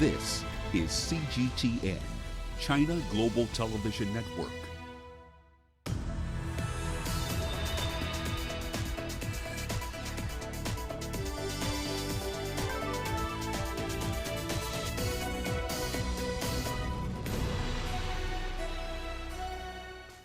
This is CGTN, China Global Television Network.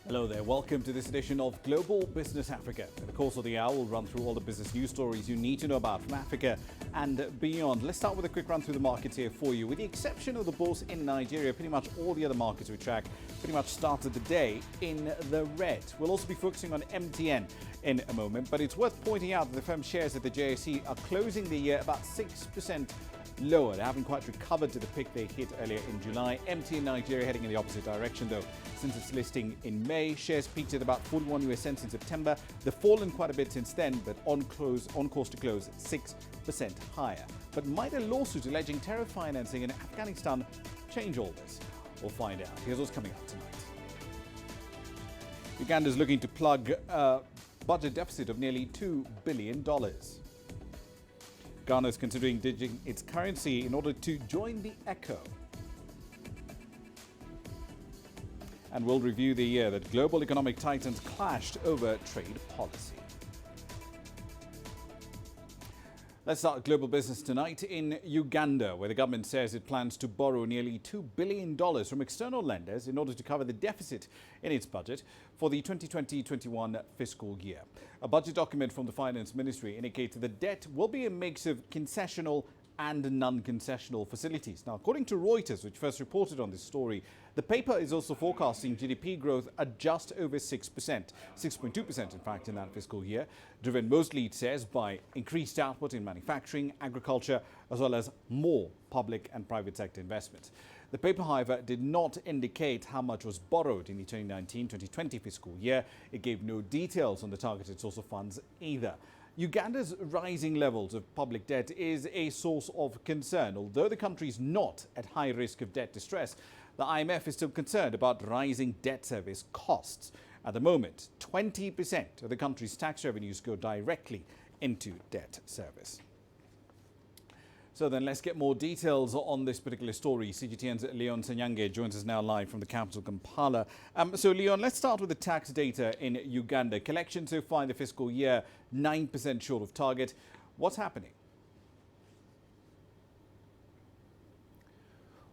Hello there, welcome to this edition of Global Business Africa. In the course of the hour, we'll run through all the business news stories you need to know about from Africa and beyond. Let's start with a quick run through the markets here for you. With the exception of the bourse in Nigeria, pretty much all the other markets we track pretty much started the day in the red. We'll also be focusing on MTN in a moment, but it's worth pointing out that the firm's shares at the JSE are closing the year about 6% lower. They haven't quite recovered to the peak they hit earlier in July. MTN Nigeria heading in the opposite direction though. Since its listing in May, shares peaked at about 41 US cents in September. They've fallen quite a bit since then, but on course to close 6% higher. But might a lawsuit alleging terror financing in Afghanistan change all this? We'll find out. Here's what's coming up tonight. Uganda is looking to plug a budget deficit of nearly $2 billion. Ghana is considering ditching its currency in order to join the ECHO. And we'll review the year that global economic titans clashed over trade policy. Let's start global business tonight in Uganda, where the government says it plans to borrow nearly $2 billion from external lenders in order to cover the deficit in its budget for the 2020-21 fiscal year. A budget document from the Finance Ministry indicates the debt will be a mix of concessional and non-concessional facilities. Now, according to Reuters, which first reported on this story, the paper is also forecasting GDP growth at just over 6%, 6.2% in fact in that fiscal year, driven mostly, it says, by increased output in manufacturing, agriculture, as well as more public and private sector investments. The paper, however, did not indicate how much was borrowed in the 2019-2020 fiscal year. It gave no details on the targeted source of funds either. Uganda's rising levels of public debt is a source of concern. Although the country is not at high risk of debt distress, the IMF is still concerned about rising debt service costs. At the moment, 20% of the country's tax revenues go directly into debt service. So then let's get more details on this particular story. CGTN's Leon Sanyange joins us now live from the capital, Kampala. So Leon, let's start with the tax data in Uganda. Collection so far in the fiscal year, 9% short of target. What's happening?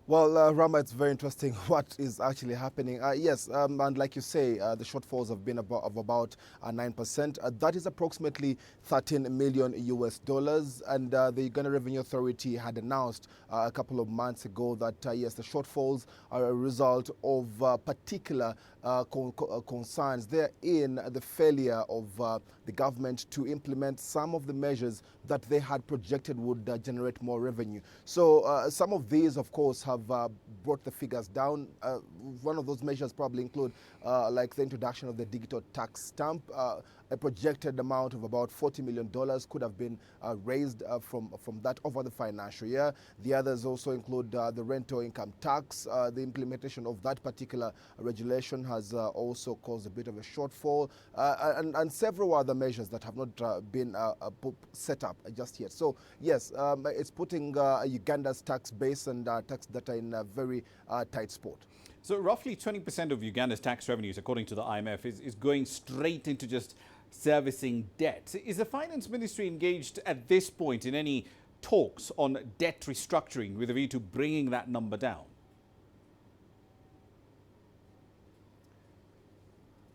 Well, Ramah, it's very interesting what is actually happening. Yes, and like you say, the shortfalls have been about 9%. That is approximately $13 million US. And the Uganda Revenue Authority had announced a couple of months ago that, yes, the shortfalls are a result of particular concerns. They're in the failure of the government to implement some of the measures that they had projected would generate more revenue. So some of these, of course, have brought the figures down. One of those measures probably include like the introduction of the digital tax stamp. A projected amount of about $40 million could have been raised from that over the financial year. The others also include the rental income tax. The implementation of that particular regulation has also caused a bit of a shortfall, and several other measures that have not been set up just yet. So yes, it's putting Uganda's tax base and tax data in a very tight spot. So roughly 20% of Uganda's tax revenues, according to the IMF, is going straight into just servicing debt. Is the Finance Ministry engaged at this point in any talks on debt restructuring with a view to bringing that number down?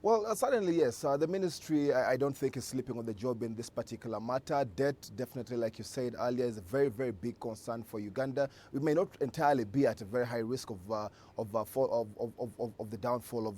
Well, certainly, yes. The ministry, I don't think, is sleeping on the job in this particular matter. Debt, definitely, like you said earlier, is a very, very big concern for Uganda. We may not entirely be at a very high risk of the downfall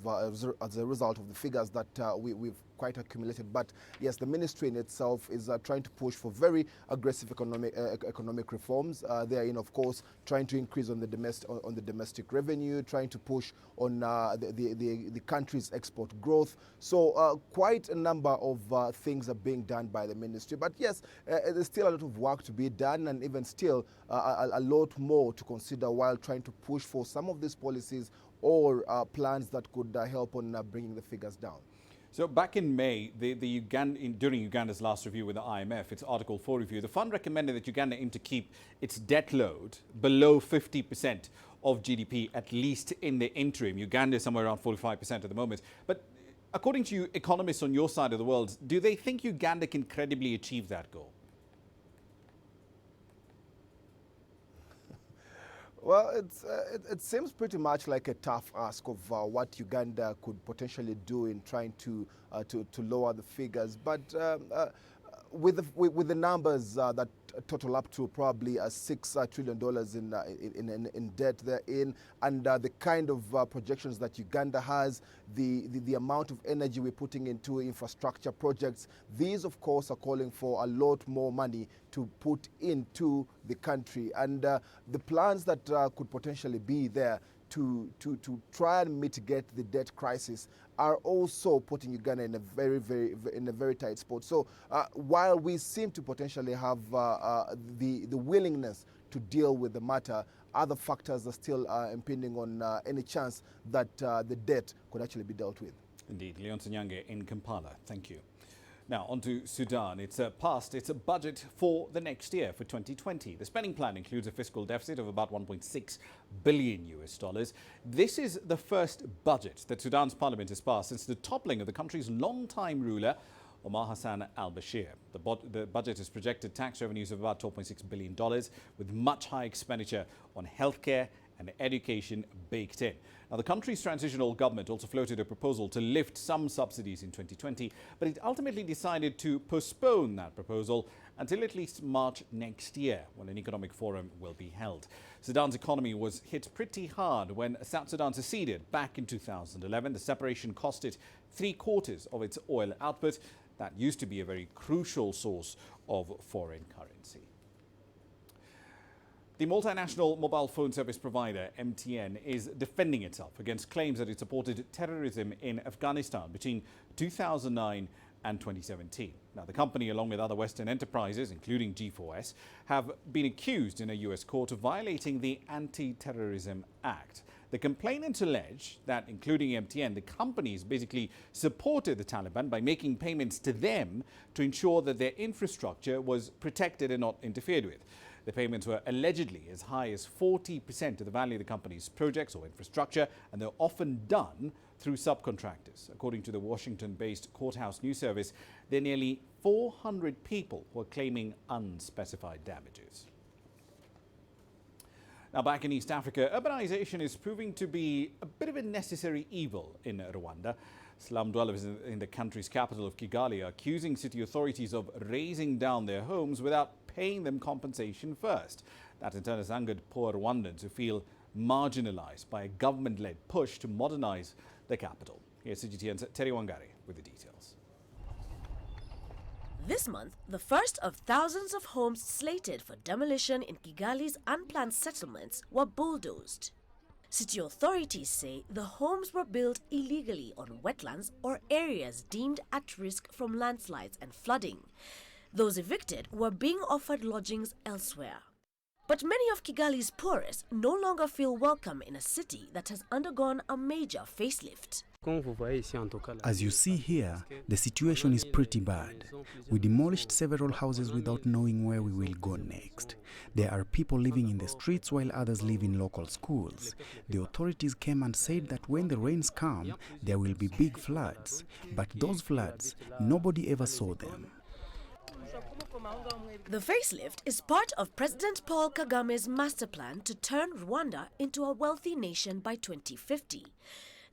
as a result of the figures that we've quite accumulated. But yes, the ministry in itself is trying to push for very aggressive economic reforms. They are, of course, trying to increase on the domestic revenue, trying to push on the country's export growth. So quite a number of things are being done by the ministry. But yes, there's still a lot of work to be done, and even still a lot more to consider while trying to push for some of these policies or plans that could help on bringing the figures down. So back in May, during Uganda's last review with the IMF, its Article 4 review, the fund recommended that Uganda aim to keep its debt load below 50% of GDP, at least in the interim. Uganda is somewhere around 45% at the moment. But according to you, economists on your side of the world, do they think Uganda can credibly achieve that goal? Well, it seems pretty much like a tough ask of what Uganda could potentially do in trying to lower the figures. But with the numbers that total up to probably $6 trillion in debt they're in, and the kind of projections that Uganda has, the amount of energy we're putting into infrastructure projects, these of course are calling for a lot more money to put into the country, and the plans that could potentially be there to try and mitigate the debt crisis are also putting Uganda in a very tight spot. So while we seem to potentially have the willingness to deal with the matter, other factors are still impinging on any chance that the debt could actually be dealt with. Indeed. Leon Sanyange in Kampala. Thank you. Now, on to Sudan. It's passed its budget for the next year, for 2020. The spending plan includes a fiscal deficit of about $1.6 billion. This is the first budget that Sudan's parliament has passed since the toppling of the country's longtime ruler, Omar Hassan al-Bashir. The budget has projected tax revenues of about $12.6 billion, with much higher expenditure on healthcare and education baked in. Now, the country's transitional government also floated a proposal to lift some subsidies in 2020, but it ultimately decided to postpone that proposal until at least March next year, when an economic forum will be held. Sudan's economy was hit pretty hard when South Sudan seceded back in 2011. The separation cost it 3/4 of its oil output. That used to be a very crucial source of foreign currency. The multinational mobile phone service provider, MTN, is defending itself against claims that it supported terrorism in Afghanistan between 2009 and 2017. Now, the company, along with other Western enterprises, including G4S, have been accused in a US court of violating the Anti-Terrorism Act. The complainants allege that, including MTN, the companies basically supported the Taliban by making payments to them to ensure that their infrastructure was protected and not interfered with. The payments were allegedly as high as 40% of the value of the company's projects or infrastructure, and they're often done through subcontractors. According to the Washington-based Courthouse News Service, there are nearly 400 people who are claiming unspecified damages. Now, back in East Africa, urbanization is proving to be a bit of a necessary evil in Rwanda. Slum dwellers in the country's capital of Kigali are accusing city authorities of razing down their homes without paying them compensation first. That in turn has angered poor Rwandans who feel marginalized by a government-led push to modernize the capital. Here's CGTN's Terry Wangari with the details. This month, the first of thousands of homes slated for demolition in Kigali's unplanned settlements were bulldozed. City authorities say the homes were built illegally on wetlands or areas deemed at risk from landslides and flooding. Those evicted were being offered lodgings elsewhere. But many of Kigali's poorest no longer feel welcome in a city that has undergone a major facelift. As you see here, the situation is pretty bad. We demolished several houses without knowing where we will go next. There are people living in the streets while others live in local schools. The authorities came and said that when the rains come, there will be big floods. But those floods, nobody ever saw them. The facelift is part of President Paul Kagame's master plan to turn Rwanda into a wealthy nation by 2050.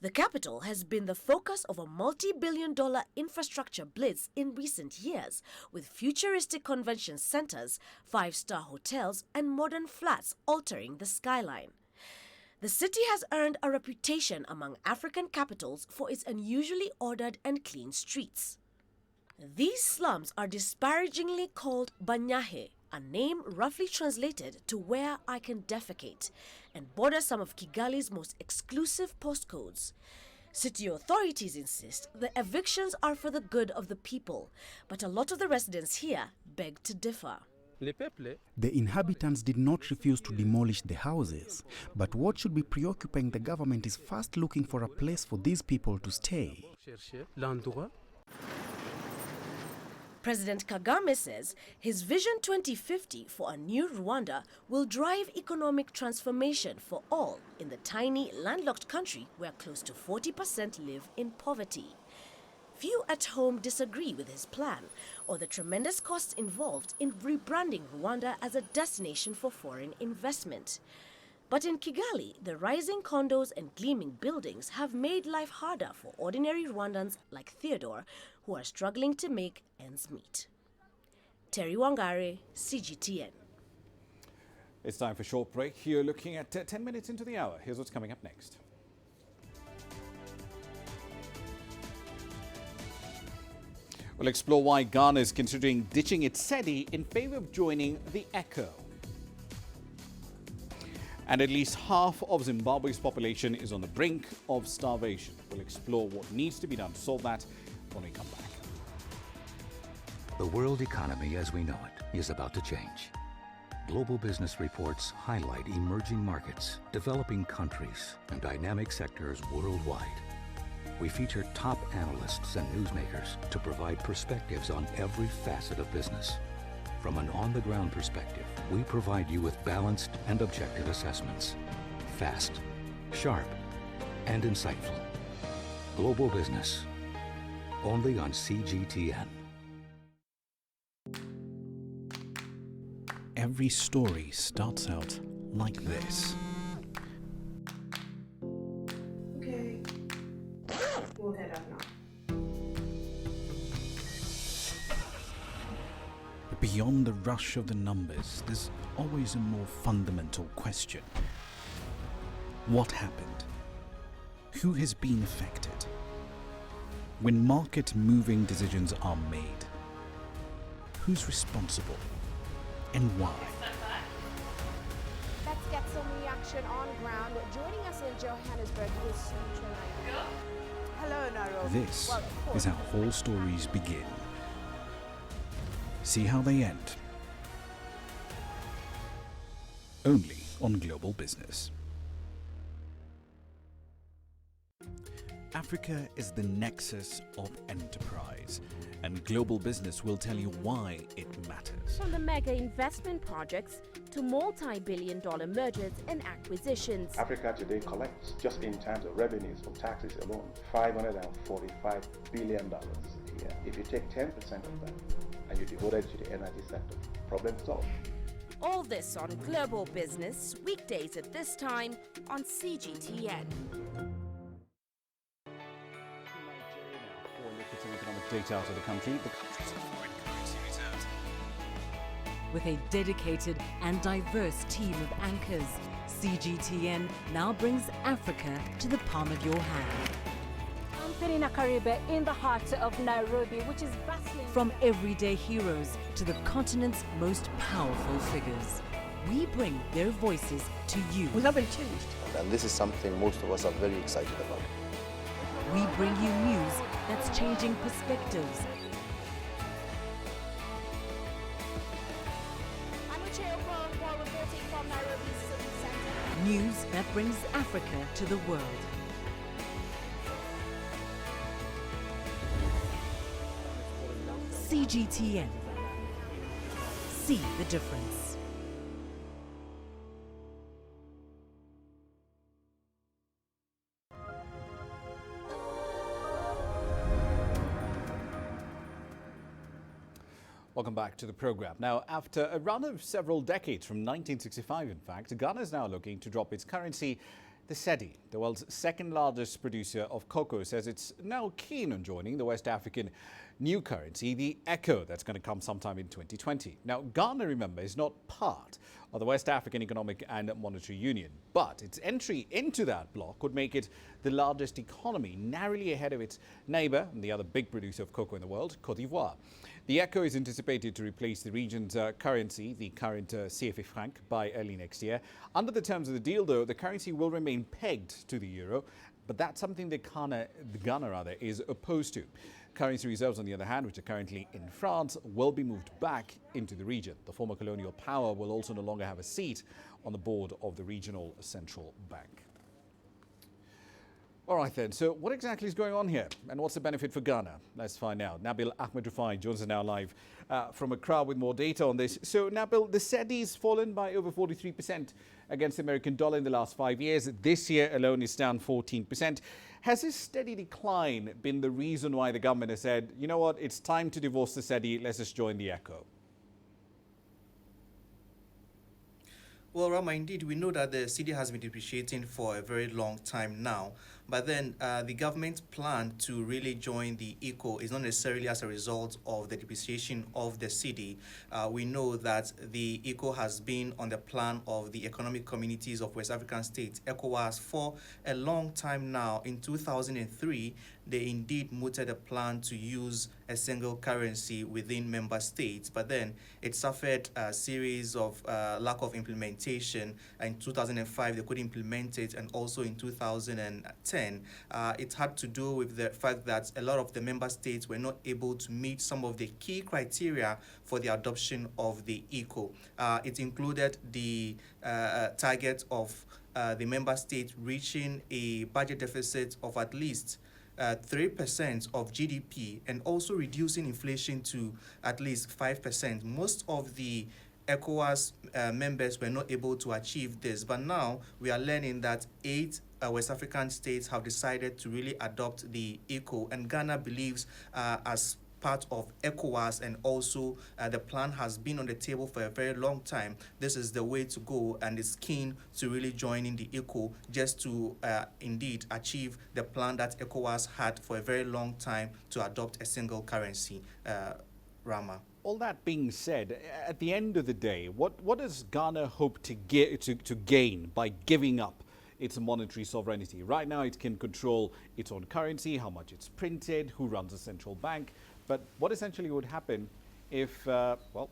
The capital has been the focus of a multi-billion-dollar infrastructure blitz in recent years, with futuristic convention centers, five-star hotels, and modern flats altering the skyline. The city has earned a reputation among African capitals for its unusually ordered and clean streets. These slums are disparagingly called Banyahe, a name roughly translated to where I can defecate, and border some of Kigali's most exclusive postcodes. City authorities insist the evictions are for the good of the people, but a lot of the residents here beg to differ. The inhabitants did not refuse to demolish the houses, but what should be preoccupying the government is first looking for a place for these people to stay. President Kagame says his Vision 2050 for a new Rwanda will drive economic transformation for all in the tiny landlocked country where close to 40% live in poverty. Few at home disagree with his plan or the tremendous costs involved in rebranding Rwanda as a destination for foreign investment. But in Kigali, the rising condos and gleaming buildings have made life harder for ordinary Rwandans like Theodore, who are struggling to make ends meet. Terry Wangare, CGTN. It's time for a short break. You're looking at 10 minutes into the hour. Here's what's coming up next. We'll explore why Ghana is considering ditching its SEDI in favor of joining the ECHO. And at least half of Zimbabwe's population is on the brink of starvation. We'll explore what needs to be done to solve that when we come back. The world economy as we know it is about to change. Global business reports highlight emerging markets, developing countries, and dynamic sectors worldwide. We feature top analysts and newsmakers to provide perspectives on every facet of business. From an on-the-ground perspective, we provide you with balanced and objective assessments. Fast, sharp, and insightful. Global business. Only on CGTN. Every story starts out like this. Okay. We'll head up now. But beyond the rush of the numbers, there's always a more fundamental question. What happened? Who has been affected? When market-moving decisions are made, who's responsible and why? Let's get some reaction on ground. Joining us in Johannesburg is Central Nairobi. Hello, Nairobi. This is how all stories begin. See how they end. Only on Global Business. Africa is the nexus of enterprise, and Global Business will tell you why it matters. From the mega investment projects to multi-billion-dollar mergers and acquisitions. Africa today collects, just in terms of revenues from taxes alone, $545 billion a year. If you take 10% of that and you devote it to the energy sector, problem solved. All this on Global Business, weekdays at this time on CGTN. Economic data out of the country. The country's foreign currency reserves. With a dedicated and diverse team of anchors, CGTN now brings Africa to the palm of your hand. I'm Perina Karibe in the heart of Nairobi, which is bustling. From everyday heroes to the continent's most powerful figures, we bring their voices to you. We haven't changed. And this is something most of us are very excited about. We bring you news that's changing perspectives. Reporting from Nairobi City Center. News that brings Africa to the world. CGTN. See the difference. Welcome back to the program. Now, after a run of several decades, from 1965 in fact, Ghana is now looking to drop its currency. The SEDI, the world's second largest producer of cocoa, says it's now keen on joining the West African new currency, the ECHO, that's going to come sometime in 2020. Now, Ghana, remember, is not part of the West African Economic and Monetary Union, but its entry into that bloc would make it the largest economy, narrowly ahead of its neighbor and the other big producer of cocoa in the world, Cote d'Ivoire. The ECHO is anticipated to replace the region's currency, the current CFA franc, by early next year. Under the terms of the deal, though, the currency will remain pegged to the euro, but that's something that Ghana is opposed to. Currency reserves, on the other hand, which are currently in France, will be moved back into the region. The former colonial power will also no longer have a seat on the board of the regional central bank. All right then, so what exactly is going on here and what's the benefit for Ghana? Let's find out. Nabil Ahmed Rufai joins us now live from Accra with more data on this. So Nabil, the cedi's fallen by over 43% against the American dollar in the last 5 years. This year alone is down 14%. Has this steady decline been the reason why the government has said, you know what, it's time to divorce the cedi, let's just join the ECO? Well, Rama, indeed, we know that the cedi has been depreciating for a very long time now. But then the government's plan to really join the ECO is not necessarily as a result of the depreciation of the cedi. We know that the ECO has been on the plan of the economic communities of West African states, ECOWAS, for a long time now. In 2003, they indeed mooted a plan to use a single currency within member states, but then it suffered a series of lack of implementation. In 2005, they couldn't implement it, and also in 2010, it had to do with the fact that a lot of the member states were not able to meet some of the key criteria for the adoption of the ECO. It included the target of the member state reaching a budget deficit of at least 3% of GDP, and also reducing inflation to at least 5%. Most of the ECOWAS members were not able to achieve this, but now we are learning that 8 West African states have decided to really adopt the ECO, and Ghana believes as part of ECOWAS, and also the plan has been on the table for a very long time. This is the way to go, and is keen to really join in the ECO just to indeed achieve the plan that ECOWAS had for a very long time to adopt a single currency. Rama. All that being said, at the end of the day, what does Ghana hope to gain by giving up its monetary sovereignty? Right now, it can control its own currency, how much it's printed, who runs the central bank. But what essentially would happen if, well,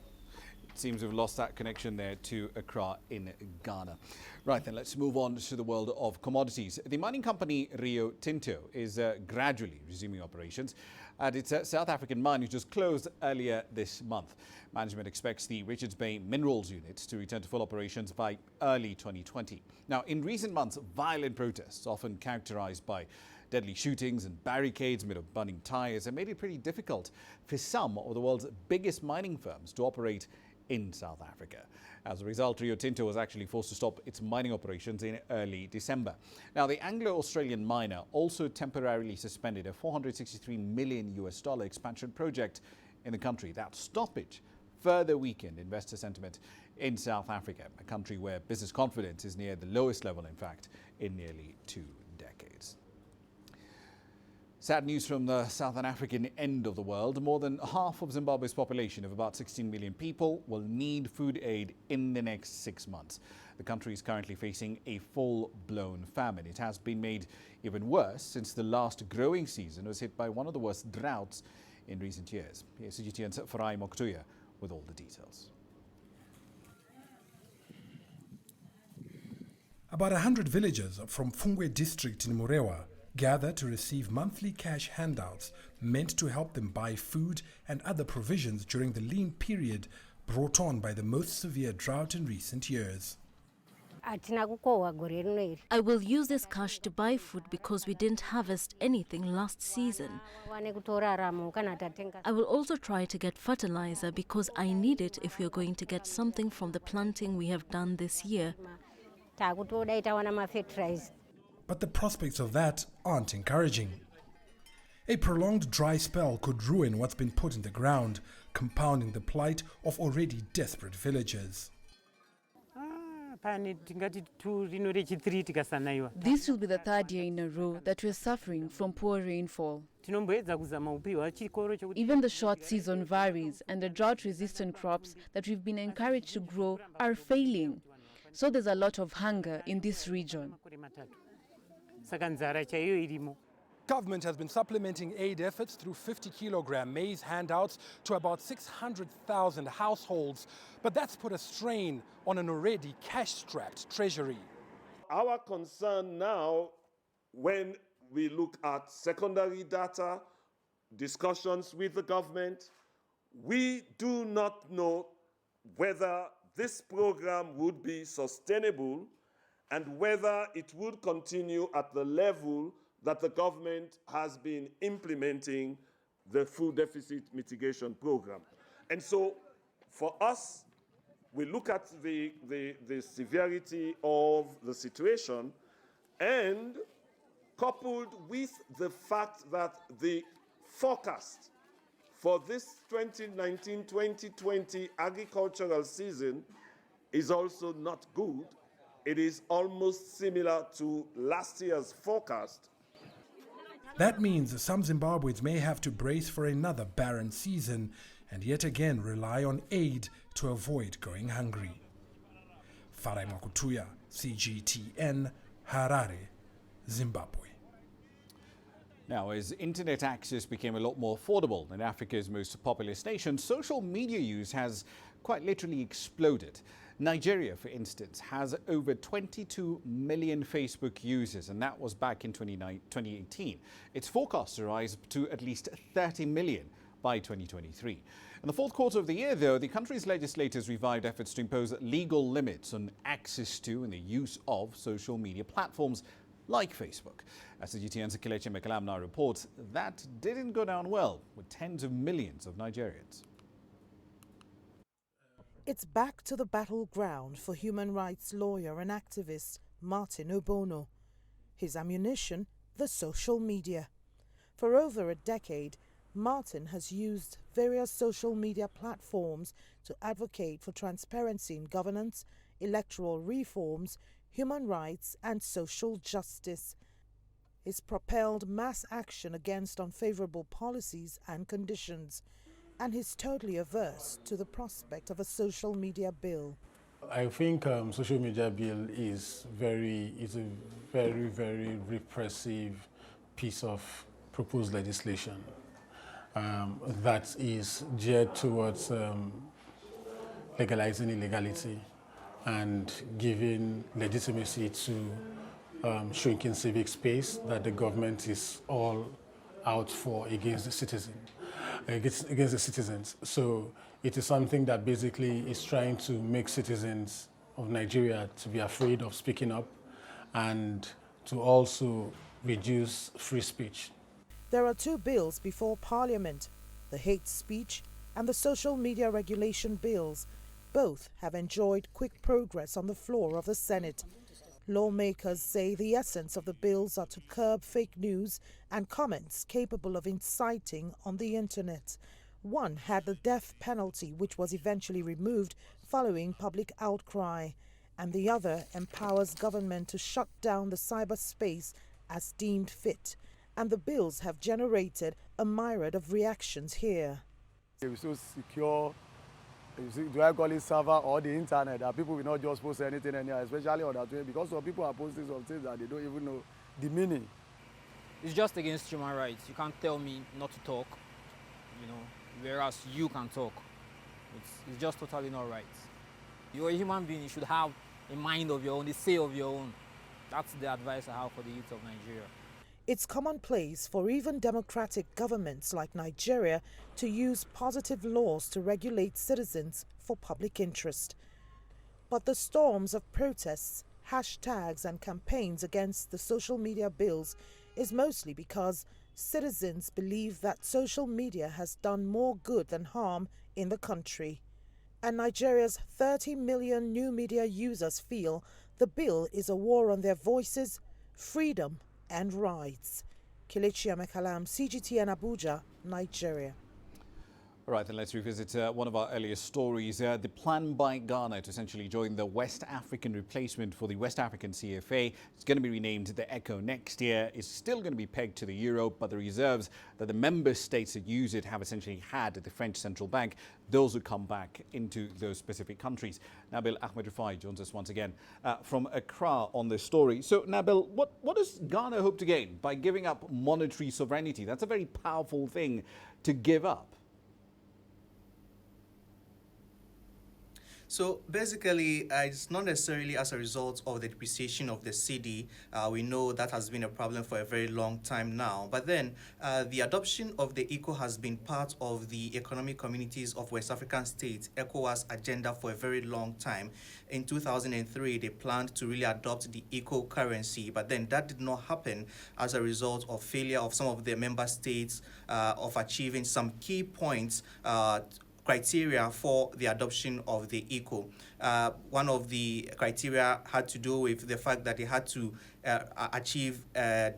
it seems we've lost that connection there to Accra in Ghana. Right, then let's move on to the world of commodities. The mining company Rio Tinto is gradually resuming operations at its South African mine, which was closed earlier this month. Management expects the Richards Bay Minerals unit to return to full operations by early 2020. Now, in recent months, violent protests, often characterized by deadly shootings and barricades made of burning tires, have made it pretty difficult for some of the world's biggest mining firms to operate in South Africa. As a result, Rio Tinto was actually forced to stop its mining operations in early December. Now, the Anglo-Australian miner also temporarily suspended a $463 million expansion project in the country. That stoppage further weakened investor sentiment in South Africa, a country where business confidence is near the lowest level, in fact, in nearly 2 decades. Sad news from the Southern African end of the world. More than half of Zimbabwe's population of about 16 million people will need food aid in the next 6 months. The country is currently facing a full-blown famine. It has been made even worse since the last growing season was hit by one of the worst droughts in recent years. Here's CGTN's Farai Moktuya with all the details. About 100 villagers from Fungwe district in Murewa gather to receive monthly cash handouts meant to help them buy food and other provisions during the lean period brought on by the most severe drought in recent years. I will use this cash to buy food because we didn't harvest anything last season. I will also try to get fertilizer because I need it if we are going to get something from the planting we have done this year. But the prospects of that aren't encouraging. A prolonged dry spell could ruin what's been put in the ground, compounding the plight of already desperate villagers. This will be the third year in a row that we're suffering from poor rainfall. Even the short season varies, and the drought-resistant crops that we've been encouraged to grow are failing. So there's a lot of hunger in this region. Government has been supplementing aid efforts through 50-kilogram maize handouts to about 600,000 households. But that's put a strain on an already cash-strapped treasury. Our concern now, when we look at secondary data, discussions with the government, we do not know whether this program would be sustainable and whether it would continue at the level that the government has been implementing the food deficit mitigation program. And so for us, we look at the severity of the situation, and coupled with the fact that the forecast for this 2019-2020 agricultural season is also not good. It is almost similar to last year's forecast. That means some Zimbabweans may have to brace for another barren season and yet again rely on aid to avoid going hungry. Farai Makutuya, CGTN, Harare, Zimbabwe. Now, as internet access became a lot more affordable in Africa's most populous nation, social media use has quite literally exploded. Nigeria, for instance, has over 22 million Facebook users, and that was back in 2018. It's forecast to rise to at least 30 million by 2023. In the fourth quarter of the year, though, the country's legislators revived efforts to impose legal limits on access to and the use of social media platforms like Facebook. As the GTN's Kelechi Mekalam now reports, that didn't go down well with tens of millions of Nigerians. It's back to the battleground for human rights lawyer and activist Martin Obono. His ammunition, the social media. For over a decade, Martin has used various social media platforms to advocate for transparency in governance, electoral reforms, human rights and social justice. He's propelled mass action against unfavorable policies and conditions, and he's totally averse to the prospect of a social media bill. I think social media bill is a very repressive piece of proposed legislation that is geared towards legalizing illegality and giving legitimacy to shrinking civic space that the government is all out for against the citizens. So it is something that basically is trying to make citizens of Nigeria to be afraid of speaking up and to also reduce free speech. There are two bills before Parliament, the hate speech and the social media regulation bills. Both have enjoyed quick progress on the floor of the Senate. Lawmakers say the essence of the bills are to curb fake news and comments capable of inciting on the internet. One had the death penalty, which was eventually removed following public outcry, and the other empowers government to shut down the cyberspace as deemed fit. And the bills have generated a myriad of reactions here. We're so secure. Do I call it server or the internet, that people will not just post anything anywhere, especially on that way, because some people are posting some things that they don't even know the meaning. It's just against human rights. You can't tell me not to talk, whereas you can talk. It's just totally not right. You're a human being, you should have a mind of your own, a say of your own. That's the advice I have for the youth of Nigeria. It's commonplace for even democratic governments like Nigeria to use positive laws to regulate citizens for public interest. But the storms of protests, hashtags and campaigns against the social media bills is mostly because citizens believe that social media has done more good than harm in the country. And Nigeria's 30 million new media users feel the bill is a war on their voices, freedom and rights. Kelechi Mekalam, CGTN Abuja, Nigeria. All right, then let's revisit one of our earlier stories. The plan by Ghana to essentially join the West African replacement for the West African CFA. It's going to be renamed the ECHO next year. It's still going to be pegged to the euro, but the reserves that the member states that use it have essentially had at the French Central Bank, those will come back into those specific countries. Nabil Ahmed Rufai joins us once again from Accra on this story. So, Nabil, what does Ghana hope to gain by giving up monetary sovereignty? That's a very powerful thing to give up. So basically, it's not necessarily as a result of the depreciation of the cedi. We know that has been a problem for a very long time now. But then the adoption of the ECO has been part of the Economic Communities of West African States, ECOWAS agenda, for a very long time. In 2003, they planned to really adopt the ECO currency, but then that did not happen as a result of failure of some of the member states of achieving some key points criteria for the adoption of the ECO. One of the criteria had to do with the fact that they had to achieve a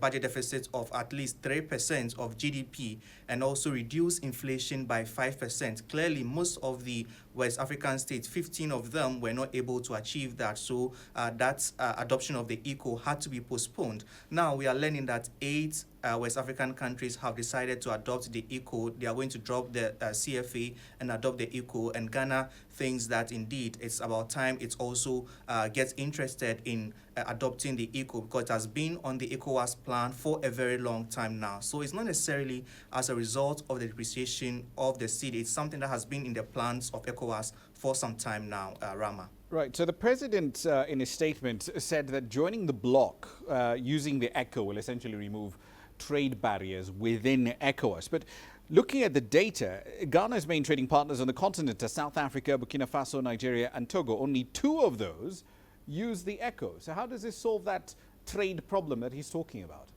budget deficit of at least 3% of GDP and also reduce inflation by 5%. Clearly, most of the West African states, 15 of them, were not able to achieve that. So that adoption of the ECO had to be postponed. Now we are learning that 8 West African countries have decided to adopt the ECO. They are going to drop the CFA and adopt the ECO. And Ghana thinks that indeed it's about time it also gets interested in adopting the ECO, because it has been on the ECOWAS plan for a very long time now. So it's not necessarily as a result of the depreciation of the cedi. It's something that has been in the plans of ECOWAS for some time now, Rama. Right. So the president, in his statement, said that joining the bloc using the ECO will essentially remove trade barriers within ECOWAS. But looking at the data, Ghana's main trading partners on the continent are South Africa, Burkina Faso, Nigeria and Togo. Only 2 of those use the ECO. So how does this solve that trade problem that he's talking about?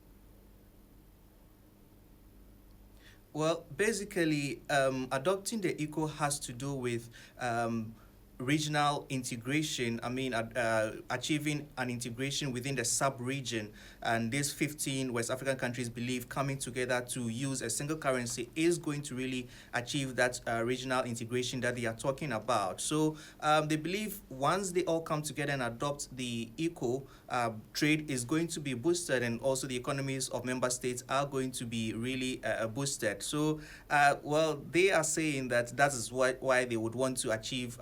Well, basically, adopting the ECO has to do with regional integration. I mean, achieving an integration within the sub-region. And these 15 West African countries believe coming together to use a single currency is going to really achieve that regional integration that they are talking about. So they believe once they all come together and adopt the ECO, trade is going to be boosted, and also the economies of member states are going to be really boosted. So, well, they are saying that that is why they would want to achieve,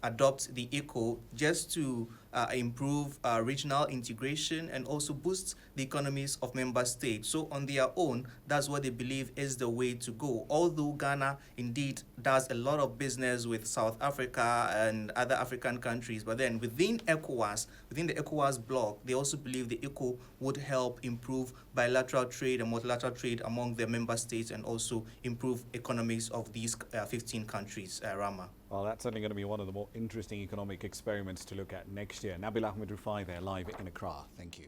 adopt the ECO, just to improve regional integration and also boost the economies of member states. So on their own, that's what they believe is the way to go. Although Ghana indeed does a lot of business with South Africa and other African countries, but then within ECOWAS, within the ECOWAS bloc, they also believe the ECO would help improve bilateral trade and multilateral trade among their member states and also improve economies of these 15 countries, Rama. Well, that's certainly going to be one of the more interesting economic experiments to look at next year. Nabil Ahmed Rufai there, live in Accra. Thank you.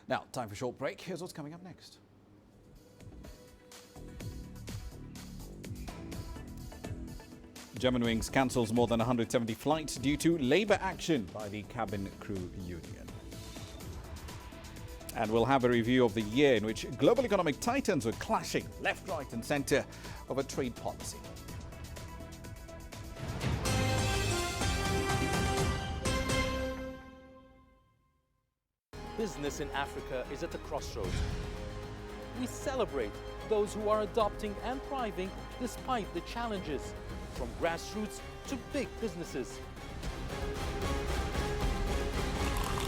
Now, time for a short break. Here's what's coming up next. Germanwings cancels more than 170 flights due to labour action by the cabin crew union. And we'll have a review of the year in which global economic titans were clashing left, right and centre over trade policy. Business in Africa is at a crossroads. We celebrate those who are adopting and thriving despite the challenges, from grassroots to big businesses.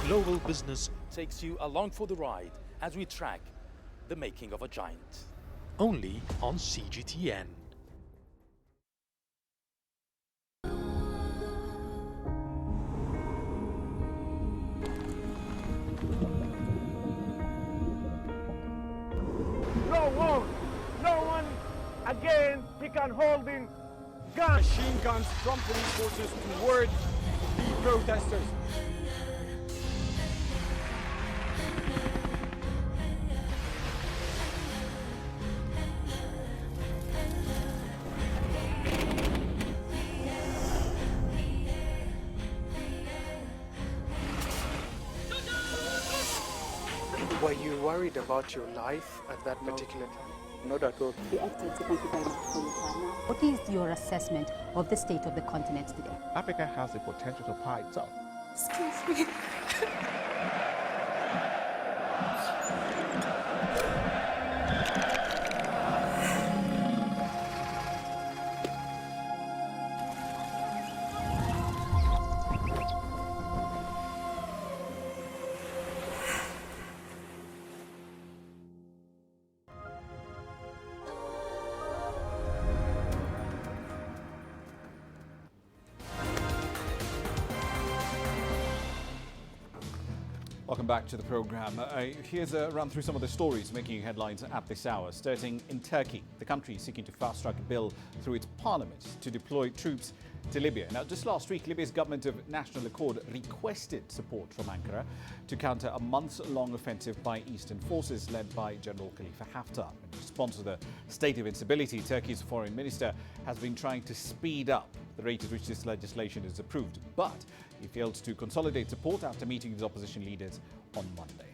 Global Business takes you along for the ride as we track the making of a giant. Only on CGTN. No one again, he can hold in guns. Machine guns from police forces toward the protesters. Were you worried about your life at that particular time? Not at all. Your Excellency, thank you very much for your time now. What is your assessment of the state of the continent today? Africa has the potential to power itself. Excuse me. Welcome back to the programme. Here's a run through some of the stories making headlines at this hour. Starting in Turkey, the country is seeking to fast-track a bill through its parliament to deploy troops to Libya. Now, just last week, Libya's government of national accord requested support from Ankara to counter a months-long offensive by eastern forces led by General Khalifa Haftar. In response to the state of instability, Turkey's foreign minister has been trying to speed up the rate at which this legislation is approved, but he failed to consolidate support after meeting with opposition leaders on Monday.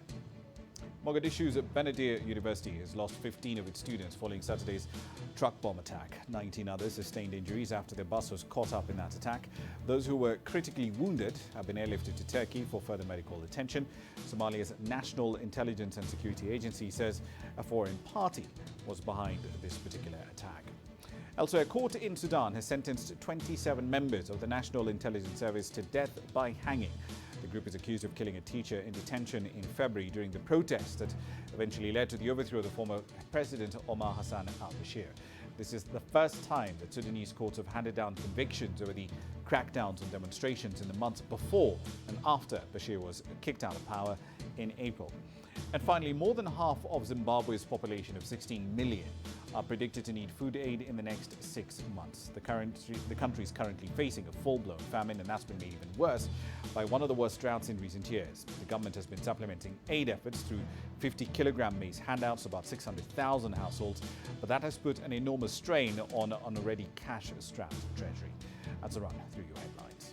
Mogadishu's Benadir University has lost 15 of its students following Saturday's truck bomb attack. 19 others sustained injuries after their bus was caught up in that attack. Those who were critically wounded have been airlifted to Turkey for further medical attention. Somalia's National Intelligence and Security Agency says a foreign party was behind this particular attack. Elsewhere, a court in Sudan has sentenced 27 members of the National Intelligence Service to death by hanging. The group is accused of killing a teacher in detention in February during the protests that eventually led to the overthrow of the former President Omar Hassan al-Bashir. This is the first time that Sudanese courts have handed down convictions over the crackdowns on demonstrations in the months before and after Bashir was kicked out of power in April. And finally, more than half of Zimbabwe's population of 16 million are predicted to need food aid in the next 6 months. The country is currently facing a full-blown famine, and that's been made even worse by one of the worst droughts in recent years. The government has been supplementing aid efforts through 50-kilogram maize handouts to about 600,000 households, but that has put an enormous strain on an already cash-strapped treasury. That's a run through your headlines.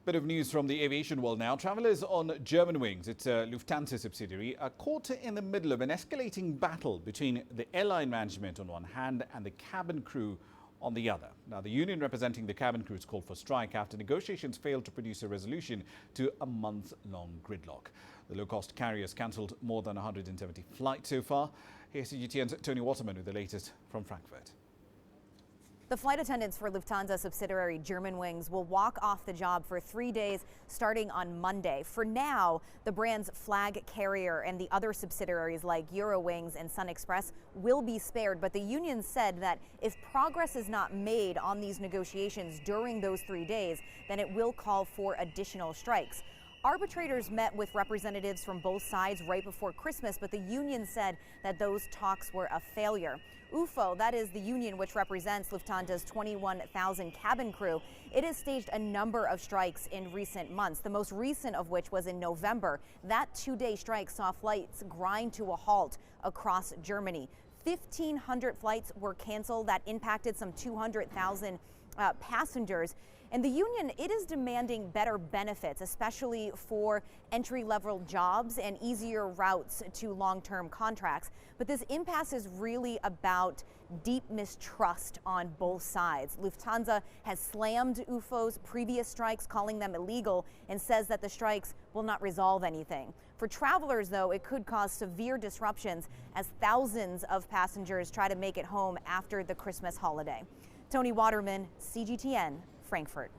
Bit of news from the aviation world now. Travellers on Germanwings, its Lufthansa subsidiary, are caught in the middle of an escalating battle between the airline management on one hand and the cabin crew on the other. Now, the union representing the cabin crews called for strike after negotiations failed to produce a resolution to a month-long gridlock. The low-cost carriers cancelled more than 170 flights so far. Here's CGTN's Tony Waterman with the latest from Frankfurt. The flight attendants for Lufthansa subsidiary Germanwings will walk off the job for 3 days starting on Monday. For now, the brand's flag carrier and the other subsidiaries like Eurowings and Sun Express will be spared, but the union said that if progress is not made on these negotiations during those 3 days, then it will call for additional strikes. Arbitrators met with representatives from both sides right before Christmas, but the union said that those talks were a failure. UFO, that is the union which represents Lufthansa's 21,000 cabin crew, it has staged a number of strikes in recent months, the most recent of which was in November. That 2-day strike saw flights grind to a halt across Germany. 1,500 flights were canceled. That impacted some 200,000 passengers. And the union, it is demanding better benefits, especially for entry-level jobs and easier routes to long-term contracts. But this impasse is really about deep mistrust on both sides. Lufthansa has slammed UFO's previous strikes, calling them illegal, and says that the strikes will not resolve anything. For travelers, though, it could cause severe disruptions as thousands of passengers try to make it home after the Christmas holiday. Tony Waterman, CGTN, Frankfurt.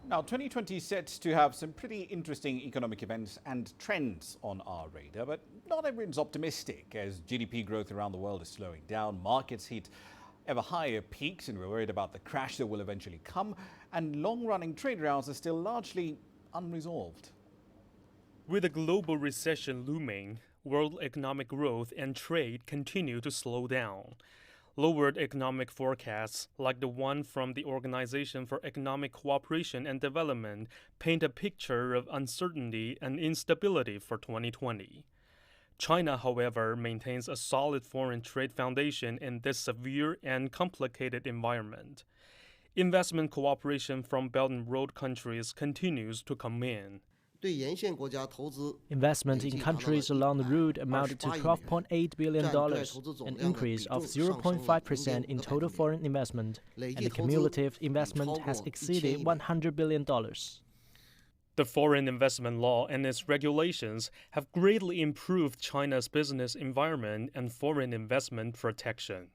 Now, 2020 is set to have some pretty interesting economic events and trends on our radar, but not everyone's optimistic as GDP growth around the world is slowing down, markets hit ever higher peaks, and we're worried about the crash that will eventually come, and long-running trade rows are still largely unresolved. With a global recession looming, world economic growth and trade continue to slow down. Lowered economic forecasts, like the one from the Organization for Economic Cooperation and Development, paint a picture of uncertainty and instability for 2020. China, however, maintains a solid foreign trade foundation in this severe and complicated environment. Investment cooperation from Belt and Road countries continues to come in. Investment in countries along the route amounted to $12.8 billion, an increase of 0.5% in total foreign investment, and the cumulative investment has exceeded $100 billion. The foreign investment law and its regulations have greatly improved China's business environment and foreign investment protection.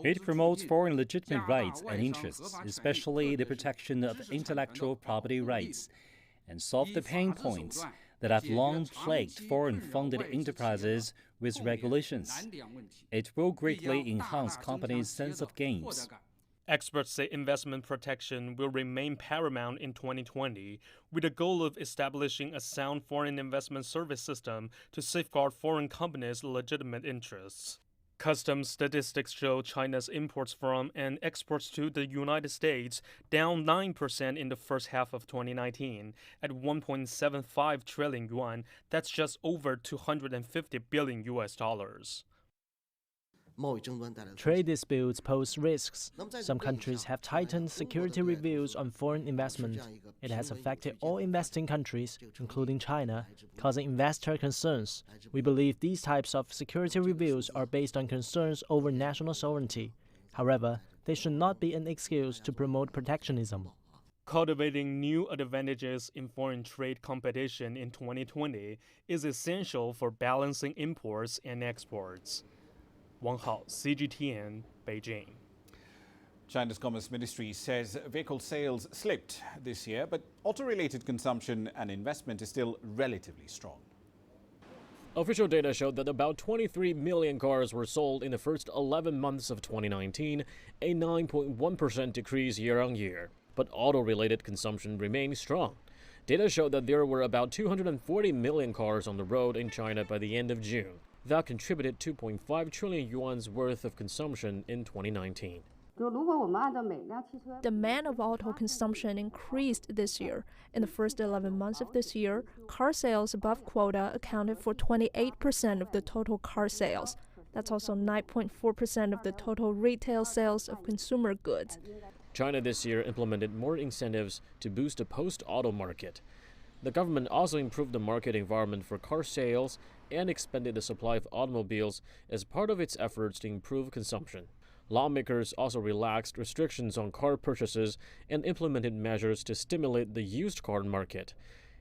It promotes foreign legitimate rights and interests, especially the protection of intellectual property rights, and solve the pain points that have long plagued foreign-funded enterprises with regulations. It will greatly enhance companies' sense of gains. Experts say investment protection will remain paramount in 2020, with the goal of establishing a sound foreign investment service system to safeguard foreign companies' legitimate interests. Customs statistics show China's imports from and exports to the United States down 9% in the first half of 2019 at 1.75 trillion yuan. That's just over $250 billion US. Trade disputes pose risks. Some countries have tightened security reviews on foreign investment. It has affected all investing countries, including China, causing investor concerns. We believe these types of security reviews are based on concerns over national sovereignty. However, they should not be an excuse to promote protectionism. Cultivating new advantages in foreign trade competition in 2020 is essential for balancing imports and exports. Wang Hao, CGTN, Beijing. China's Commerce Ministry says vehicle sales slipped this year, but auto-related consumption and investment is still relatively strong. Official data showed that about 23 million cars were sold in the first 11 months of 2019, a 9.1% decrease year-on-year. But auto-related consumption remained strong. Data showed that there were about 240 million cars on the road in China by the end of June. That contributed 2.5 trillion yuan's worth of consumption in 2019. Demand of auto consumption increased this year. In the first 11 months of this year, car sales above quota accounted for 28% of the total car sales. That's also 9.4% of the total retail sales of consumer goods. China this year implemented more incentives to boost the post-auto market. The government also improved the market environment for car sales and expanded the supply of automobiles as part of its efforts to improve consumption. Lawmakers also relaxed restrictions on car purchases and implemented measures to stimulate the used car market.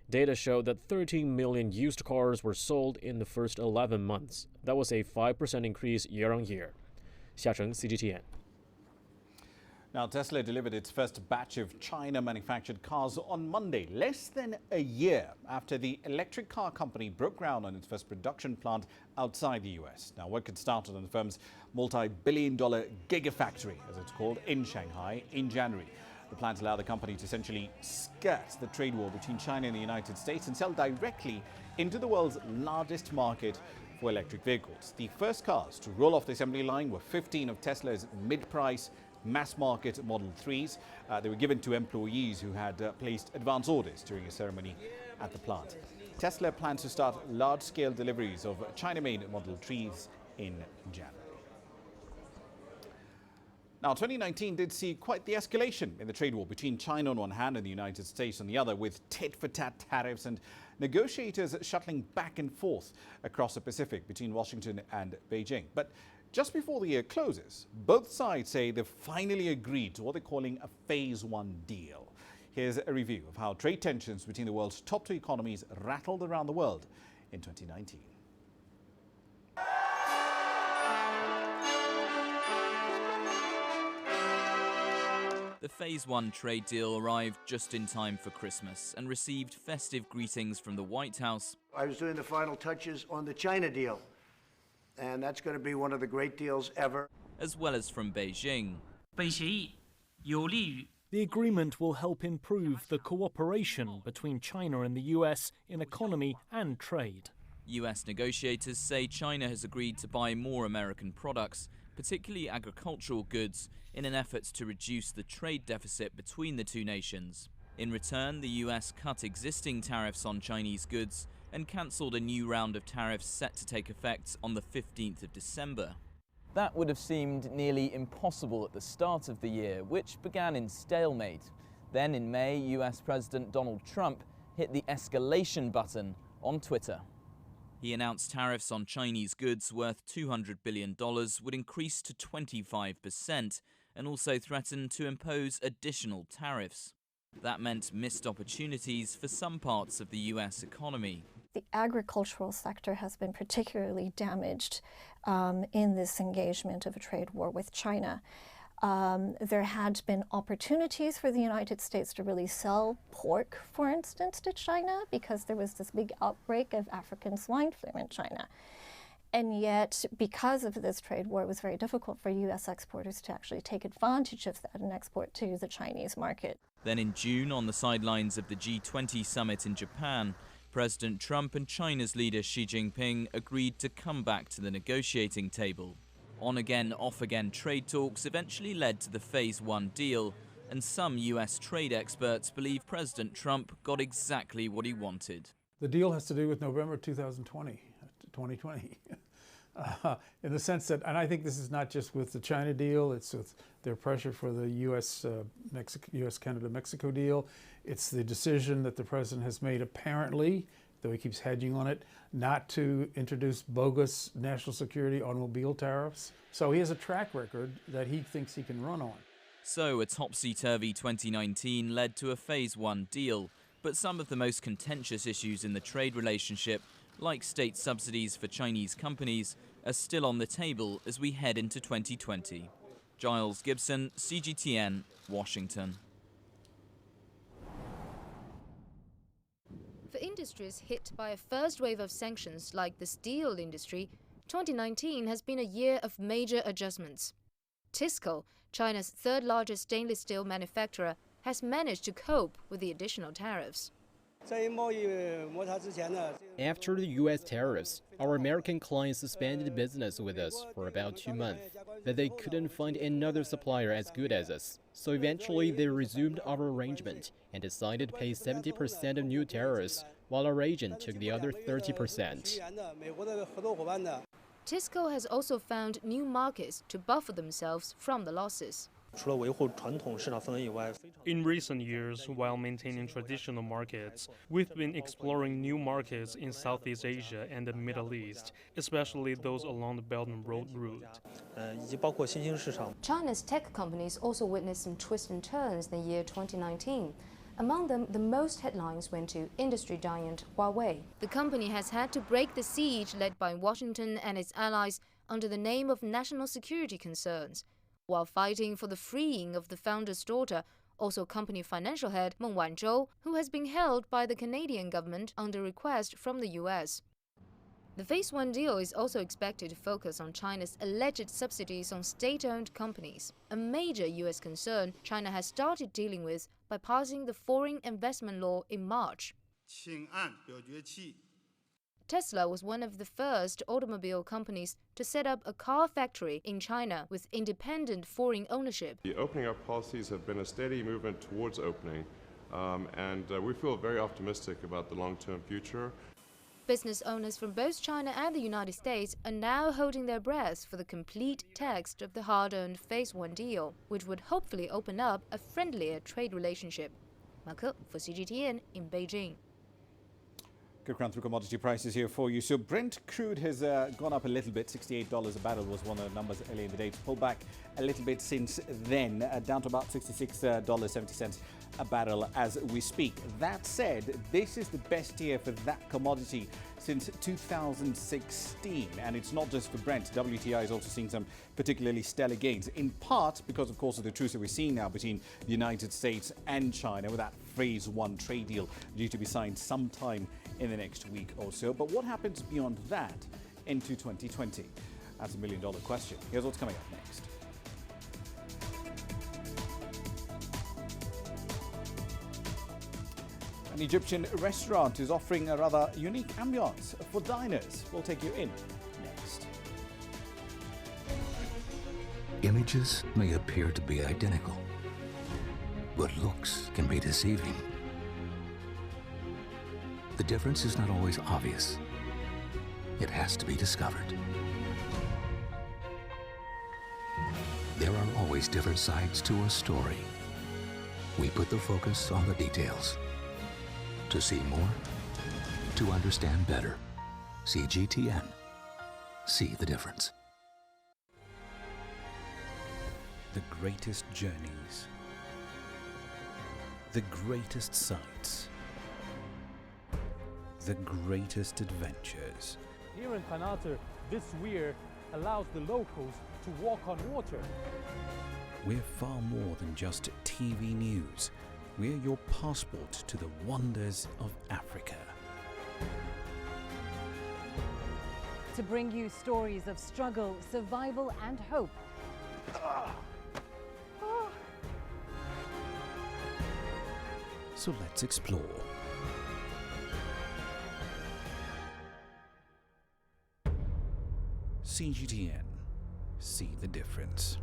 Data showed that 13 million used cars were sold in the first 11 months. That was a 5% increase year-on-year. Xia Cheng, CGTN. Now, Tesla delivered its first batch of China-manufactured cars on Monday, less than a year after the electric car company broke ground on its first production plant outside the US. Now, work had started on the firm's multi-billion-dollar gigafactory, as it's called, in Shanghai in January. The plans allow the company to essentially skirt the trade war between China and the United States and sell directly into the world's largest market for electric vehicles. The first cars to roll off the assembly line were 15 of Tesla's mid-price mass-market Model 3s. They were given to employees who had placed advance orders during a ceremony at the plant. Tesla plans to start large-scale deliveries of China-made Model 3s in January. Now, 2019 did see quite the escalation in the trade war between China on one hand and the United States on the other, with tit-for-tat tariffs and negotiators shuttling back and forth across the Pacific between Washington and Beijing. But just before the year closes, both sides say they've finally agreed to what they're calling a Phase 1 deal. Here's a review of how trade tensions between the world's top two economies rattled around the world in 2019. The Phase 1 trade deal arrived just in time for Christmas and received festive greetings from the White House. I was doing the final touches on the China deal, and that's going to be one of the great deals ever. As well as from Beijing. The agreement will help improve the cooperation between China and the US in economy and trade. US negotiators say China has agreed to buy more American products, particularly agricultural goods, in an effort to reduce the trade deficit between the two nations. In return, the US cut existing tariffs on Chinese goods and cancelled a new round of tariffs set to take effect on the 15th of December. That would have seemed nearly impossible at the start of the year, which began in stalemate. Then in May, US President Donald Trump hit the escalation button on Twitter. He announced tariffs on Chinese goods worth $200 billion would increase to 25% and also threatened to impose additional tariffs. That meant missed opportunities for some parts of the US economy. The agricultural sector has been particularly damaged in this engagement of a trade war with China. There had been opportunities for the United States to really sell pork, for instance, to China, because there was this big outbreak of African swine flu in China. And yet, because of this trade war, it was very difficult for U.S. exporters to actually take advantage of that and export to the Chinese market. Then in June, on the sidelines of the G20 summit in Japan, President Trump and China's leader Xi Jinping agreed to come back to the negotiating table. On-again, off-again trade talks eventually led to the Phase 1 deal, and some U.S. trade experts believe President Trump got exactly what he wanted. The deal has to do with November 2020, in the sense that, and I think this is not just with the China deal, it's with their pressure for the US-Canada-Mexico deal. It's the decision that the president has made, apparently, though he keeps hedging on it, not to introduce bogus national security automobile tariffs. So he has a track record that he thinks he can run on. So a topsy-turvy 2019 led to a Phase 1 deal, but some of the most contentious issues in the trade relationship, like state subsidies for Chinese companies, are still on the table as we head into 2020. Giles Gibson, CGTN, Washington. For industries hit by a first wave of sanctions like the steel industry, 2019 has been a year of major adjustments. Tisco, China's third-largest stainless steel manufacturer, has managed to cope with the additional tariffs. After the U.S. tariffs, our American clients suspended business with us for about 2 months, but they couldn't find another supplier as good as us. So eventually they resumed our arrangement and decided to pay 70% of new tariffs, while our agent took the other 30%. Tisco has also found new markets to buffer themselves from the losses. In recent years, while maintaining traditional markets, we've been exploring new markets in Southeast Asia and the Middle East, especially those along the Belt and Road route. China's tech companies also witnessed some twists and turns in the year 2019. Among them, the most headlines went to industry giant Huawei. The company has had to break the siege led by Washington and its allies under the name of national security concerns, while fighting for the freeing of the founder's daughter, also company financial head Meng Wanzhou, who has been held by the Canadian government under request from the U.S. The Phase 1 deal is also expected to focus on China's alleged subsidies on state-owned companies, a major U.S. concern China has started dealing with by passing the Foreign Investment Law in March. Tesla was one of the first automobile companies to set up a car factory in China with independent foreign ownership. The opening up policies have been a steady movement towards opening, and we feel very optimistic about the long-term future. Business owners from both China and the United States are now holding their breath for the complete text of the hard-earned Phase 1 deal, which would hopefully open up a friendlier trade relationship. Ma Ke for CGTN in Beijing. Good run through commodity prices here for you. So Brent crude has gone up a little bit. $68 a barrel was one of the numbers earlier in the day. It's pulled back a little bit since then, down to about $66.70 a barrel as we speak. That said, this is the best year for that commodity since 2016. And it's not just for Brent. WTI is also seeing some particularly stellar gains, in part because, of course, of the truce that we're seeing now between the United States and China, with that Phase 1 trade deal due to be signed sometime in the next week or so. But what happens beyond that into 2020? That's $1 million question. Here's what's coming up next. An Egyptian restaurant is offering a rather unique ambiance for diners. We'll take you in next. Images may appear to be identical, but looks can be deceiving. The difference is not always obvious. It has to be discovered. There are always different sides to a story. We put the focus on the details. To see more, to understand better. CGTN. See the difference. The greatest journeys. The greatest sights. The greatest adventures. Here in Qanater, this weir allows the locals to walk on water. We're far more than just TV news. We're your passport to the wonders of Africa. to bring you stories of struggle, survival and hope. So let's explore. CGTN. See the difference.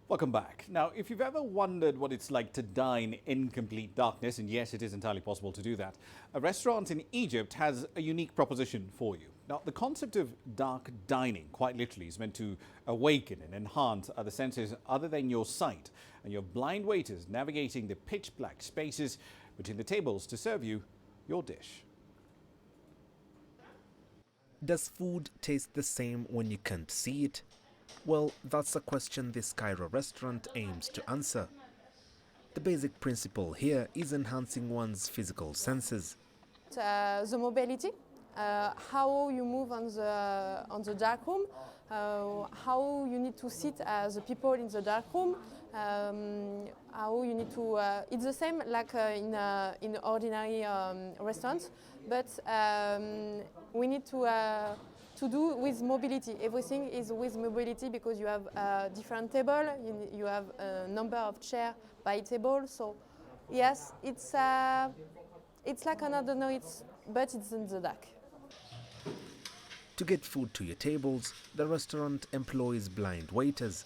Welcome back. Now, if you've ever wondered what it's like to dine in complete darkness, and yes, it is entirely possible to do that, a restaurant in Egypt has a unique proposition for you. Now, the concept of dark dining, quite literally, is meant to awaken and enhance other senses other than your sight, and you have blind waiters navigating the pitch black spaces between the tables to serve you your dish. Does food taste the same when you can't see it? Well, that's a question this Cairo restaurant aims to answer. The basic principle here is enhancing one's physical senses. The mobility, how you move on the dark room, how you need to sit as the people in the dark room, how you need to. It's the same like in ordinary restaurants, but we need to do with mobility. Everything is with mobility because you have a different table, you have a number of chairs by table. So yes, it's like another noise, but it's in the dark. To get food to your tables, the restaurant employs blind waiters.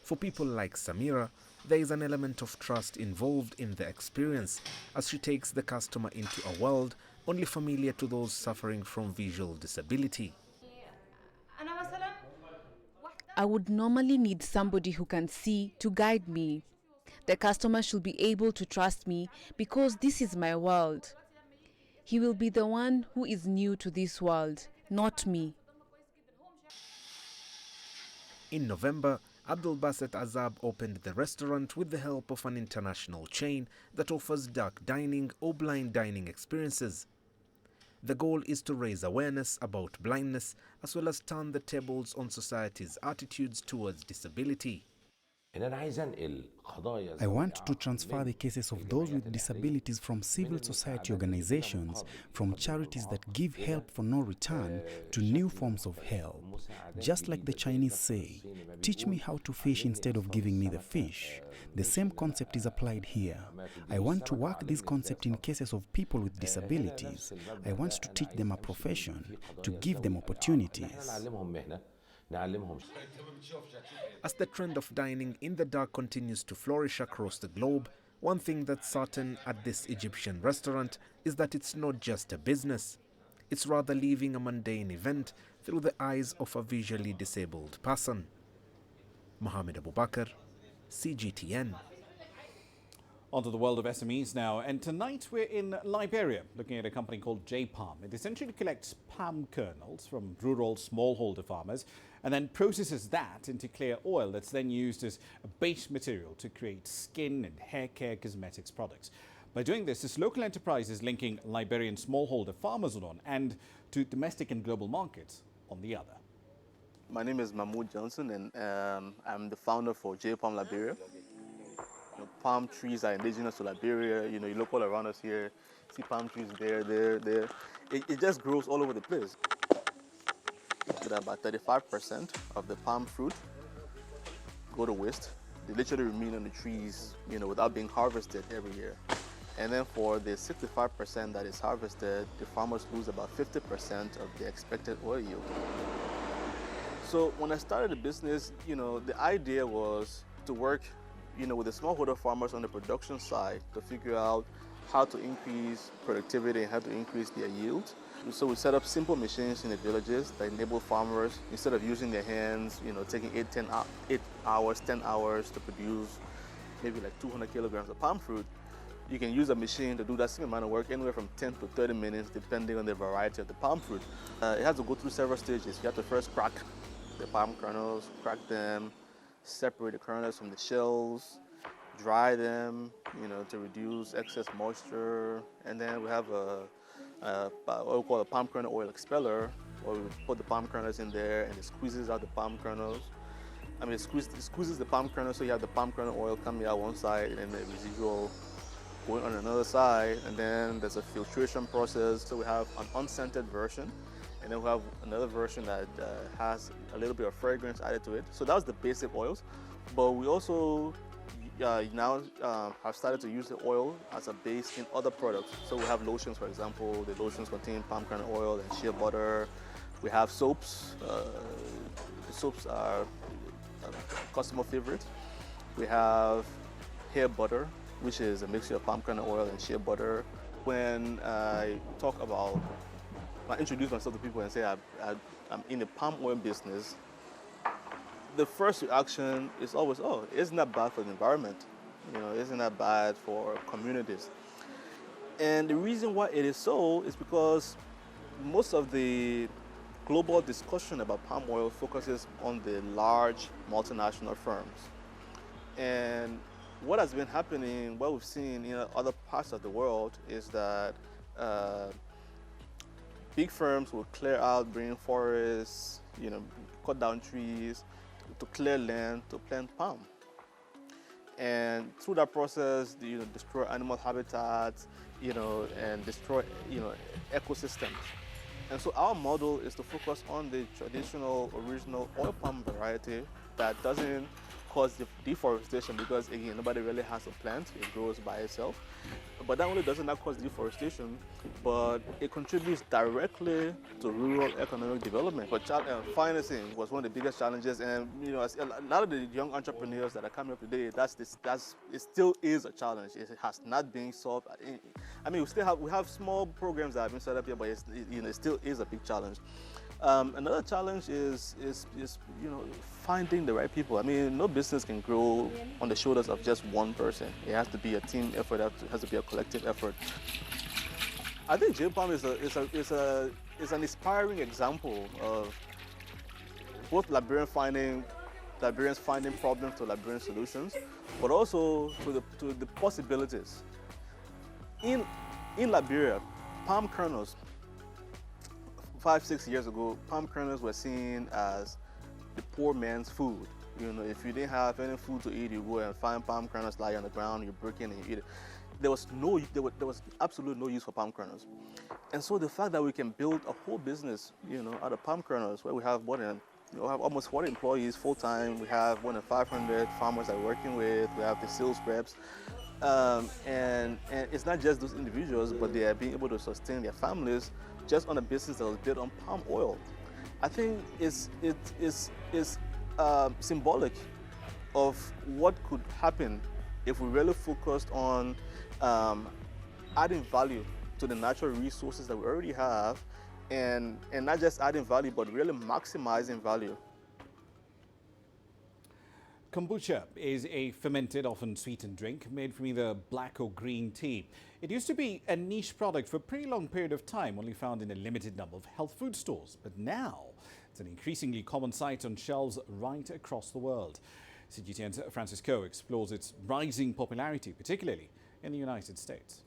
For people like Samira, there is an element of trust involved in the experience as she takes the customer into a world only familiar to those suffering from visual disability. I would normally need somebody who can see to guide me. The customer should be able to trust me because this is my world. He will be the one who is new to this world, not me. In November, Abdul Basit Azab opened the restaurant with the help of an international chain that offers dark dining or blind dining experiences. The goal is to raise awareness about blindness as well as turn the tables on society's attitudes towards disability. I want to transfer the cases of those with disabilities from civil society organizations, from charities that give help for no return, to new forms of help. Just like the Chinese say, teach me how to fish instead of giving me the fish. The same concept is applied here. I want to work this concept in cases of people with disabilities. I want to teach them a profession, to give them opportunities. As the trend of dining in the dark continues to flourish across the globe, one thing that's certain at this Egyptian restaurant is that it's not just a business. It's rather living a mundane event through the eyes of a visually disabled person. Mohammed Abubakar, CGTN. Onto the world of SMEs now, and tonight we're in Liberia looking at a company called J-Palm. It essentially collects palm kernels from rural smallholder farmers and then processes that into clear oil that's then used as a base material to create skin and hair care cosmetics products. By doing this local enterprise is linking Liberian smallholder farmers on one end to domestic and global markets on the other. My name is Mahmoud Johnson, and I'm the founder for J-Palm Liberia. Palm trees are indigenous to Liberia. You look all around us here, see palm trees there. It just grows all over the place. But about 35% of the palm fruit go to waste. They literally remain on the trees, without being harvested every year. And then for the 65% that is harvested, the farmers lose about 50% of the expected oil yield. So when I started the business, the idea was to work with the smallholder farmers on the production side to figure out how to increase productivity and how to increase their yield. So we set up simple machines in the villages that enable farmers, instead of using their hands, taking 10 hours to produce maybe like 200 kilograms of palm fruit, you can use a machine to do that same amount of work anywhere from 10 to 30 minutes, depending on the variety of the palm fruit. It has to go through several stages. You have to first crack the palm kernels, crack them, separate the kernels from the shells, dry them, to reduce excess moisture. And then we have what we call a palm kernel oil expeller, where we put the palm kernels in there and it squeezes out the palm kernels. It squeezes the palm kernels, so you have the palm kernel oil coming out one side and then the residual going on another side. And then there's a filtration process. So we have an unscented version, and then we have another version that has a little bit of fragrance added to it. So that's the basic oils. But we also now have started to use the oil as a base in other products. So we have lotions, for example. The lotions contain palm kernel oil and shea butter. We have soaps. The soaps are a customer favorite. We have hair butter, which is a mixture of palm kernel oil and shea butter. When I introduce myself to people and say I'm in the palm oil business, the first reaction is always, oh, isn't that bad for the environment? Isn't that bad for communities? And the reason why it is so is because most of the global discussion about palm oil focuses on the large multinational firms. And what has been happening, what we've seen in other parts of the world, is that big firms will clear out green forests, cut down trees to clear land to plant palm. And through that process, destroy animal habitats, and destroy, ecosystems. And so our model is to focus on the traditional, original oil palm variety that doesn't cause deforestation, because again, nobody really has a plant, it grows by itself. But that only does not cause deforestation, but it contributes directly to rural economic development. But financing was one of the biggest challenges, and a lot of the young entrepreneurs that are coming up today, it still is a challenge. It has not been solved. We have small programs that have been set up here, but it still is a big challenge. Another challenge is finding the right people. No business can grow on the shoulders of just one person. It has to be a team effort. It has to be a collective effort. I think J-Palm is an inspiring example of both Liberians finding problems to Liberian solutions, but also to the possibilities. In Liberia, palm kernels, 5-6 years ago, palm kernels were seen as the poor man's food. If you didn't have any food to eat, you go and find palm kernels lying on the ground, you break in and you eat it. There was absolutely no use for palm kernels. And so the fact that we can build a whole business, out of palm kernels, where we have have almost 40 employees full-time, we have more than 500 farmers that we're working with, we have the sales reps, and it's not just those individuals, but they are being able to sustain their families just on a business that was built on palm oil. I think it is symbolic of what could happen if we really focused on adding value to the natural resources that we already have, and not just adding value, but really maximizing value. Kombucha is a fermented, often sweetened drink made from either black or green tea. It used to be a niche product for a pretty long period of time, only found in a limited number of health food stores. But now it's an increasingly common sight on shelves right across the world. CGTN's Francis Coe explores its rising popularity, particularly in the United States.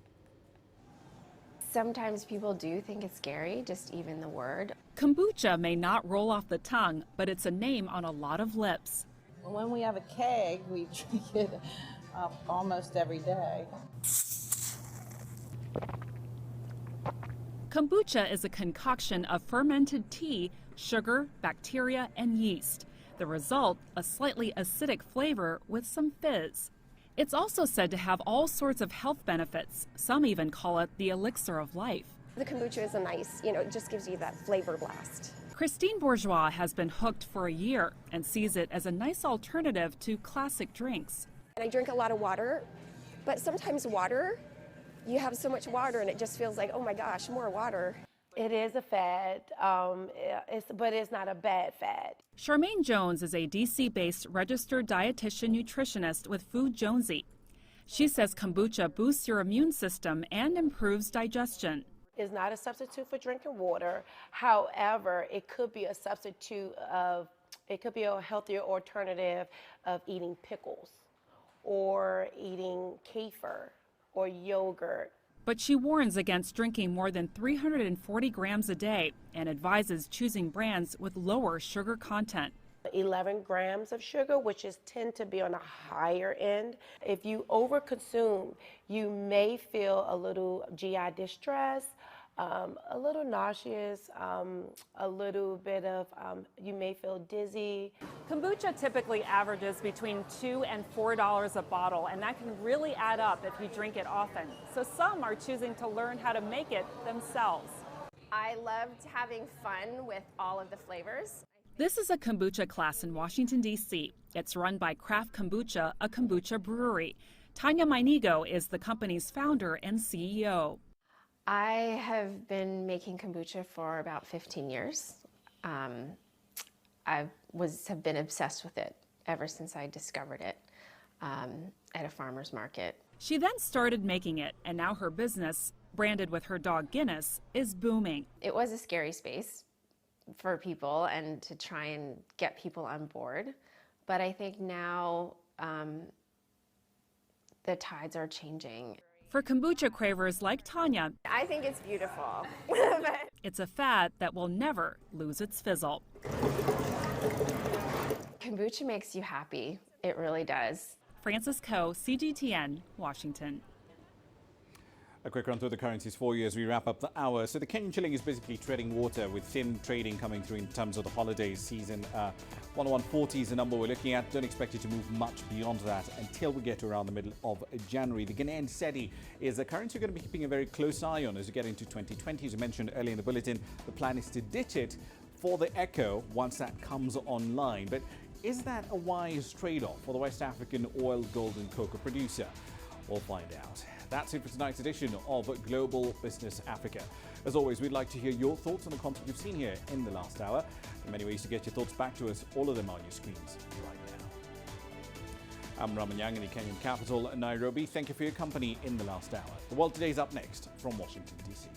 Sometimes people do think it's scary, just even the word. Kombucha may not roll off the tongue, but it's a name on a lot of lips. When we have a keg, we drink it almost every day. Kombucha is a concoction of fermented tea, sugar, bacteria, and yeast. The result, a slightly acidic flavor with some fizz. It's also said to have all sorts of health benefits. Some even call it the elixir of life. The kombucha is a nice, it just gives you that flavor blast. Christine Bourgeois has been hooked for a year and sees it as a nice alternative to classic drinks. And I drink a lot of water, but sometimes you have so much water and it just feels like, oh my gosh, more water. It is a fad, but it's not a bad fad. Charmaine Jones is a DC-based registered dietitian nutritionist with Food Jonesy. She says kombucha boosts your immune system and improves digestion. It's not a substitute for drinking water. However, it could be a healthier alternative of eating pickles or eating kefir or yogurt. But she warns against drinking more than 340 grams a day and advises choosing brands with lower sugar content. 11 grams of sugar, which tend to be on the higher end. If you overconsume, you may feel a little GI distress, a little nauseous, a little bit of, you may feel dizzy. Kombucha typically averages between $2 and $4 a bottle, and that can really add up if you drink it often. So some are choosing to learn how to make it themselves. I loved having fun with all of the flavors. This is a kombucha class in Washington, D.C. It's run by Craft Kombucha, a kombucha brewery. Tanya Meinigo is the company's founder and CEO. I have been making kombucha for about 15 years. I have been obsessed with it ever since I discovered it at a farmer's market. She then started making it, and now her business, branded with her dog Guinness, is booming. It was a scary space for people and to try and get people on board. But I think now the tides are changing. For kombucha cravers like Tanya, I think it's beautiful. it's a fad that will never lose its fizzle. Kombucha makes you happy. It really does. Frances Coe, CGTN, Washington. A quick run through the currencies for you as we wrap up the hour. So the Kenyan shilling is basically treading water with thin trading coming through in terms of the holiday season. 101.40 is the number we're looking at. Don't expect it to move much beyond that until we get to around the middle of January. The Ghanaian cedi is a currency we're going to be keeping a very close eye on as we get into 2020. As you mentioned earlier in the bulletin, the plan is to ditch it for the echo once that comes online. But is that a wise trade-off for the West African oil, gold and cocoa producer? We'll find out. That's it for tonight's edition of Global Business Africa. As always, we'd like to hear your thoughts on the content you've seen here in the last hour. There are many ways to get your thoughts back to us, all of them on your screens right now. I'm Ramah Nyang in the Kenyan capital, Nairobi. Thank you for your company in the last hour. The World Today is up next from Washington, D.C.